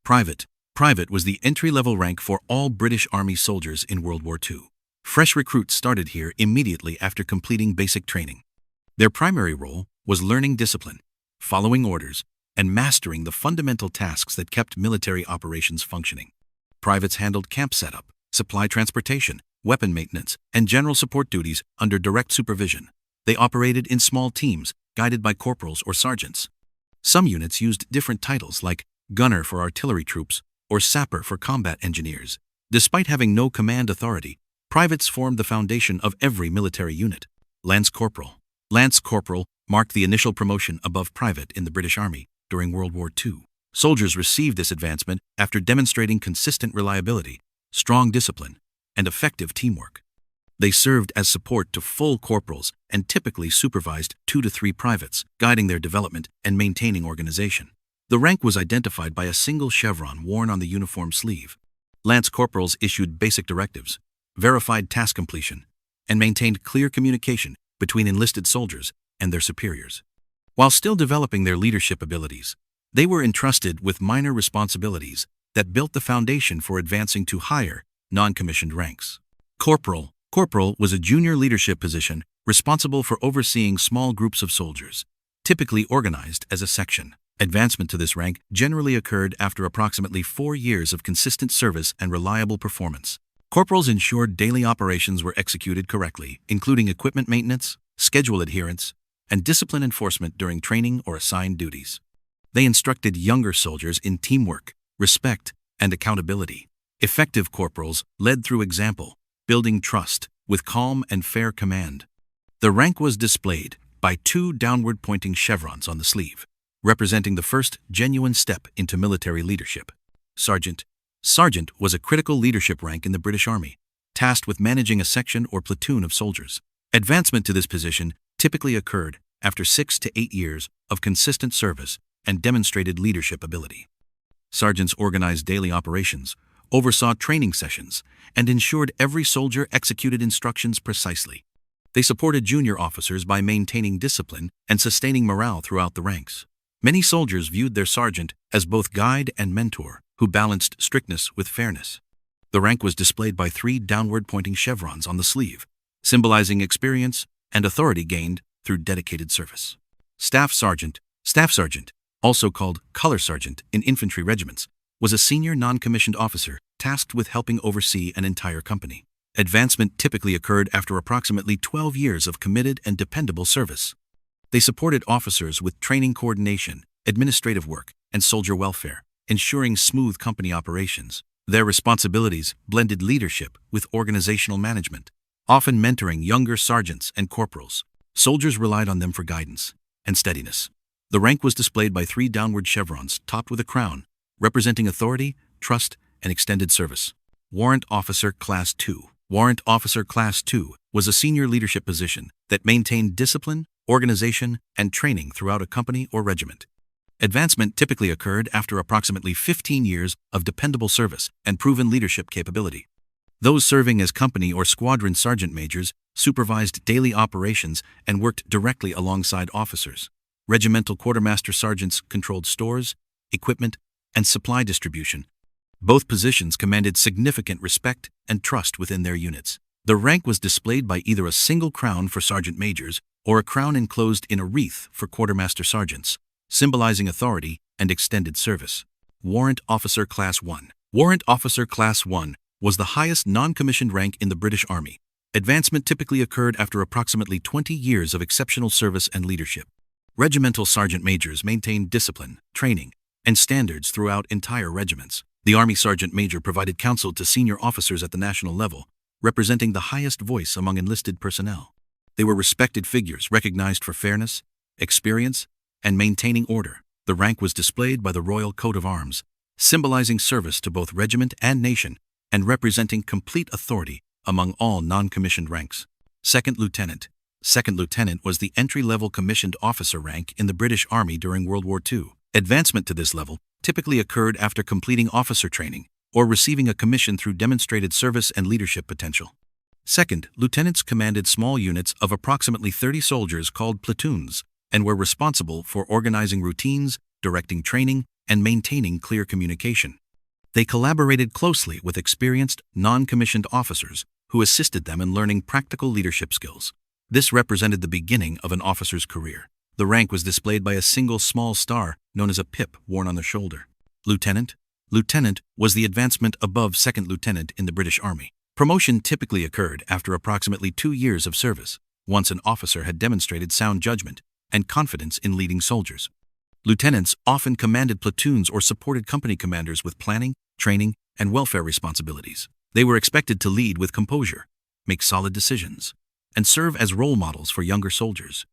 Private. Private was the entry-level rank for all British Army soldiers in World War II. Fresh recruits started here immediately after completing basic training. Their primary role was learning discipline, following orders, and mastering the fundamental tasks that kept military operations functioning. Privates handled camp setup, supply transportation, weapon maintenance, and general support duties under direct supervision. They operated in small teams, guided by corporals or sergeants. Some units used different titles like gunner for artillery troops or sapper for combat engineers. Despite having no command authority, privates formed the foundation of every military unit. Lance Corporal. Lance Corporal marked the initial promotion above private in the British Army during World War II. Soldiers received this advancement after demonstrating consistent reliability, strong discipline, and effective teamwork. They served as support to full corporals and typically supervised 2 to 3 privates, guiding their development and maintaining organization. The rank was identified by a single chevron worn on the uniform sleeve. Lance corporals issued basic directives, verified task completion, and maintained clear communication between enlisted soldiers and their superiors. While still developing their leadership abilities, they were entrusted with minor responsibilities that built the foundation for advancing to higher, non-commissioned ranks. Corporal. Corporal was a junior leadership position responsible for overseeing small groups of soldiers, typically organized as a section. Advancement to this rank generally occurred after approximately 4 years of consistent service and reliable performance. Corporals ensured daily operations were executed correctly, including equipment maintenance, schedule adherence, and discipline enforcement during training or assigned duties. They instructed younger soldiers in teamwork, respect, and accountability. Effective corporals led through example, building trust with calm and fair command. The rank was displayed by 2 downward-pointing chevrons on the sleeve, representing the first genuine step into military leadership. Sergeant. Sergeant was a critical leadership rank in the British Army, tasked with managing a section or platoon of soldiers. Advancement to this position typically occurred after 6 to 8 years of consistent service and demonstrated leadership ability. Sergeants organized daily operations, oversaw training sessions, and ensured every soldier executed instructions precisely. They supported junior officers by maintaining discipline and sustaining morale throughout the ranks. Many soldiers viewed their sergeant as both guide and mentor, who balanced strictness with fairness. The rank was displayed by 3 downward-pointing chevrons on the sleeve, symbolizing experience and authority gained through dedicated service. Staff Sergeant. Staff Sergeant, also called Color Sergeant in infantry regiments, was a senior non-commissioned officer tasked with helping oversee an entire company. Advancement typically occurred after approximately 12 years of committed and dependable service. They supported officers with training coordination, administrative work, and soldier welfare, ensuring smooth company operations. Their responsibilities blended leadership with organizational management, often mentoring younger sergeants and corporals. Soldiers relied on them for guidance and steadiness. The rank was displayed by 3 downward chevrons topped with a crown, representing authority, trust, and extended service. Warrant Officer Class 2. Warrant Officer Class 2 was a senior leadership position that maintained discipline, organization, and training throughout a company or regiment. Advancement typically occurred after approximately 15 years of dependable service and proven leadership capability. Those serving as company or squadron sergeant majors supervised daily operations and worked directly alongside officers. Regimental quartermaster sergeants controlled stores, equipment, and supply distribution. Both positions commanded significant respect and trust within their units. The rank was displayed by either a single crown for sergeant majors or a crown enclosed in a wreath for quartermaster sergeants, symbolizing authority and extended service. Warrant Officer Class 1. Warrant Officer Class 1 was the highest non-commissioned rank in the British Army. Advancement typically occurred after approximately 20 years of exceptional service and leadership. Regimental sergeant majors maintained discipline, training, and standards throughout entire regiments. The Army Sergeant Major provided counsel to senior officers at the national level, representing the highest voice among enlisted personnel. They were respected figures recognized for fairness, experience, and maintaining order. The rank was displayed by the Royal Coat of Arms, symbolizing service to both regiment and nation, and representing complete authority among all non-commissioned ranks. Second Lieutenant. Second Lieutenant was the entry-level commissioned officer rank in the British Army during World War II. Advancement to this level typically occurred after completing officer training or receiving a commission through demonstrated service and leadership potential. Second, lieutenants commanded small units of approximately 30 soldiers called platoons and were responsible for organizing routines, directing training, and maintaining clear communication. They collaborated closely with experienced, non-commissioned officers who assisted them in learning practical leadership skills. This represented the beginning of an officer's career. The rank was displayed by a single small star known as a pip worn on the shoulder. Lieutenant. Lieutenant was the advancement above second lieutenant in the British Army. Promotion typically occurred after approximately 2 years of service, once an officer had demonstrated sound judgment and confidence in leading soldiers. Lieutenants often commanded platoons or supported company commanders with planning, training, and welfare responsibilities. They were expected to lead with composure, make solid decisions, and serve as role models for younger soldiers.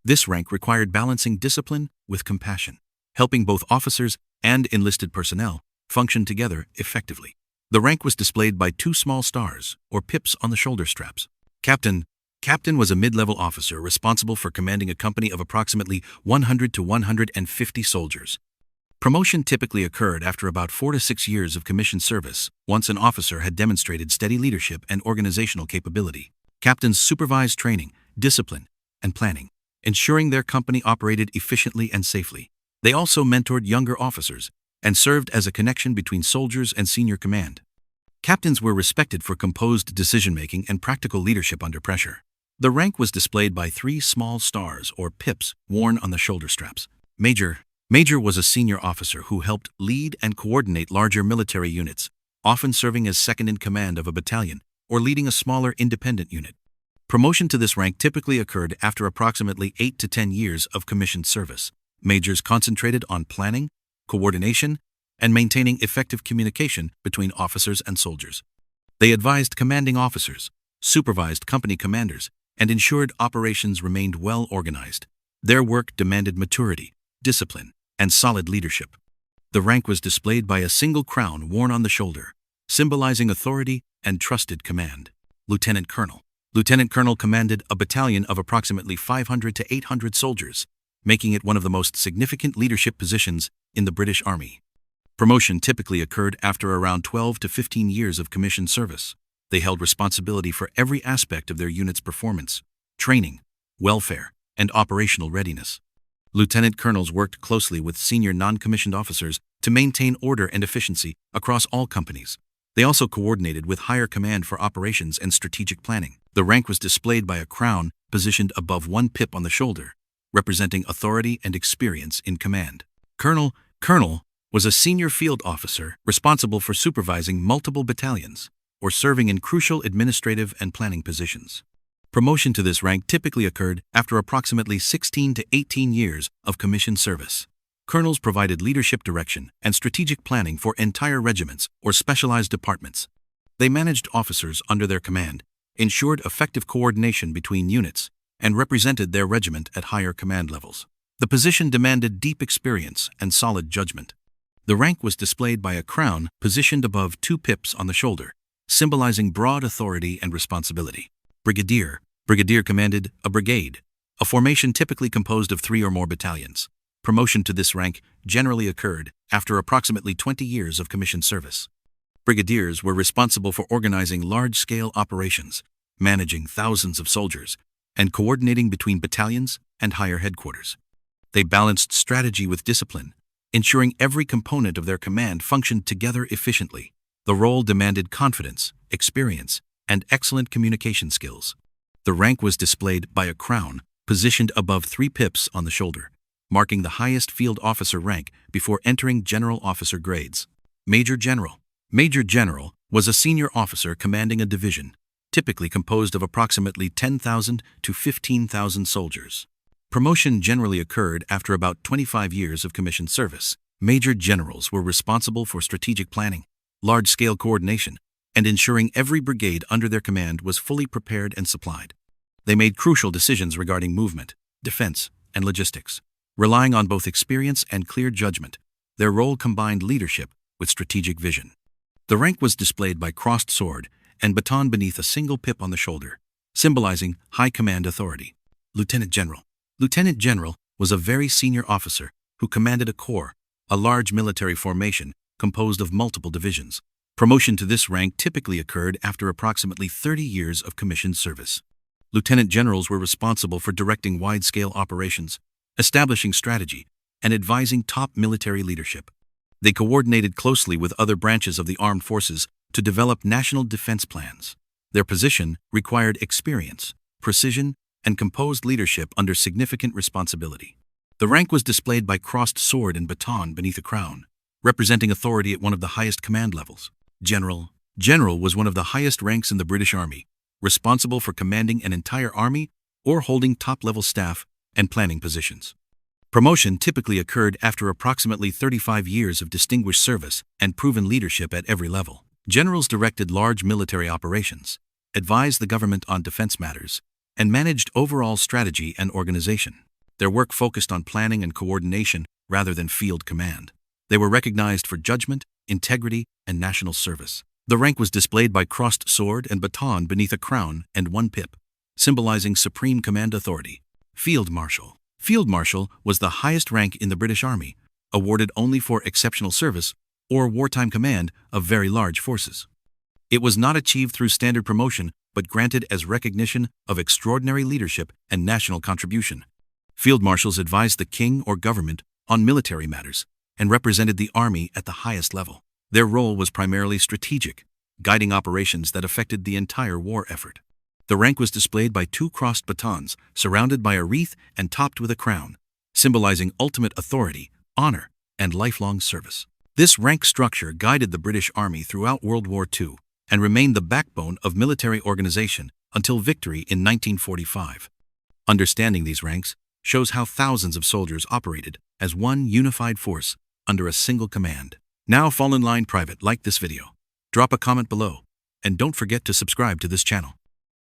This rank required balancing discipline with compassion, helping both officers and enlisted personnel function together effectively. The rank was displayed by 2 small stars, or pips, on the shoulder straps. Captain. Captain was a mid-level officer responsible for commanding a company of approximately 100 to 150 soldiers. Promotion typically occurred after about 4 to 6 years of commissioned service, once an officer had demonstrated steady leadership and organizational capability. Captains supervised training, discipline, and planning, ensuring their company operated efficiently and safely. They also mentored younger officers and served as a connection between soldiers and senior command. Captains were respected for composed decision-making and practical leadership under pressure. The rank was displayed by 3 small stars, or pips, worn on the shoulder straps. Major. Major was a senior officer who helped lead and coordinate larger military units, often serving as second in command of a battalion or leading a smaller independent unit. Promotion to this rank typically occurred after approximately 8 to 10 years of commissioned service. Majors concentrated on planning, coordination, and maintaining effective communication between officers and soldiers. They advised commanding officers, supervised company commanders, and ensured operations remained well organized. Their work demanded maturity, discipline, and solid leadership. The rank was displayed by a single crown worn on the shoulder, symbolizing authority and trusted command. Lieutenant Colonel. Lieutenant Colonel commanded a battalion of approximately 500 to 800 soldiers, making it one of the most significant leadership positions in the British Army. Promotion typically occurred after around 12 to 15 years of commissioned service. They held responsibility for every aspect of their unit's performance, training, welfare, and operational readiness. Lieutenant colonels worked closely with senior non-commissioned officers to maintain order and efficiency across all companies. They also coordinated with higher command for operations and strategic planning. The rank was displayed by a crown positioned above 1 pip on the shoulder, representing authority and experience in command. Colonel. Colonel was a senior field officer responsible for supervising multiple battalions or serving in crucial administrative and planning positions. Promotion to this rank typically occurred after approximately 16 to 18 years of commissioned service. Colonels provided leadership direction and strategic planning for entire regiments or specialized departments. They managed officers under their command, ensured effective coordination between units, and represented their regiment at higher command levels. The position demanded deep experience and solid judgment. The rank was displayed by a crown positioned above 2 pips on the shoulder, symbolizing broad authority and responsibility. Brigadier. Brigadier commanded a brigade, a formation typically composed of 3 or more battalions. Promotion to this rank generally occurred after approximately 20 years of commissioned service. Brigadiers were responsible for organizing large-scale operations, managing thousands of soldiers, and coordinating between battalions and higher headquarters. They balanced strategy with discipline, ensuring every component of their command functioned together efficiently. The role demanded confidence, experience, and excellent communication skills. The rank was displayed by a crown positioned above 3 pips on the shoulder, marking the highest field officer rank before entering general officer grades. Major General. Major General was a senior officer commanding a division, typically composed of approximately 10,000 to 15,000 soldiers. Promotion generally occurred after about 25 years of commissioned service. Major generals were responsible for strategic planning, large-scale coordination, and ensuring every brigade under their command was fully prepared and supplied. They made crucial decisions regarding movement, defense, and logistics. Relying on both experience and clear judgment, their role combined leadership with strategic vision. The rank was displayed by crossed sword and baton beneath a single pip on the shoulder, symbolizing high command authority. Lieutenant General. Lieutenant General was a very senior officer who commanded a corps, a large military formation composed of multiple divisions. Promotion to this rank typically occurred after approximately 30 years of commissioned service. Lieutenant generals were responsible for directing wide-scale operations, establishing strategy, and advising top military leadership. They coordinated closely with other branches of the armed forces to develop national defense plans. Their position required experience, precision, and composed leadership under significant responsibility. The rank was displayed by crossed sword and baton beneath a crown, representing authority at one of the highest command levels. General. General was one of the highest ranks in the British Army, responsible for commanding an entire army or holding top-level staff and planning positions. Promotion typically occurred after approximately 35 years of distinguished service and proven leadership at every level. Generals directed large military operations, advised the government on defense matters, and managed overall strategy and organization. Their work focused on planning and coordination rather than field command. They were recognized for judgment, integrity, and national service. The rank was displayed by crossed sword and baton beneath a crown and one pip, symbolizing supreme command authority. Field Marshal. Field Marshal was the highest rank in the British Army, awarded only for exceptional service or wartime command of very large forces. It was not achieved through standard promotion, but granted as recognition of extraordinary leadership and national contribution. Field Marshals advised the king or government on military matters and represented the army at the highest level. Their role was primarily strategic, guiding operations that affected the entire war effort. The rank was displayed by two crossed batons, surrounded by a wreath and topped with a crown, symbolizing ultimate authority, honor, and lifelong service. This rank structure guided the British Army throughout World War II and remained the backbone of military organization until victory in 1945. Understanding these ranks shows how thousands of soldiers operated as one unified force under a single command. Now fall in line, Private. Like this video, drop a comment below, and don't forget to subscribe to this channel.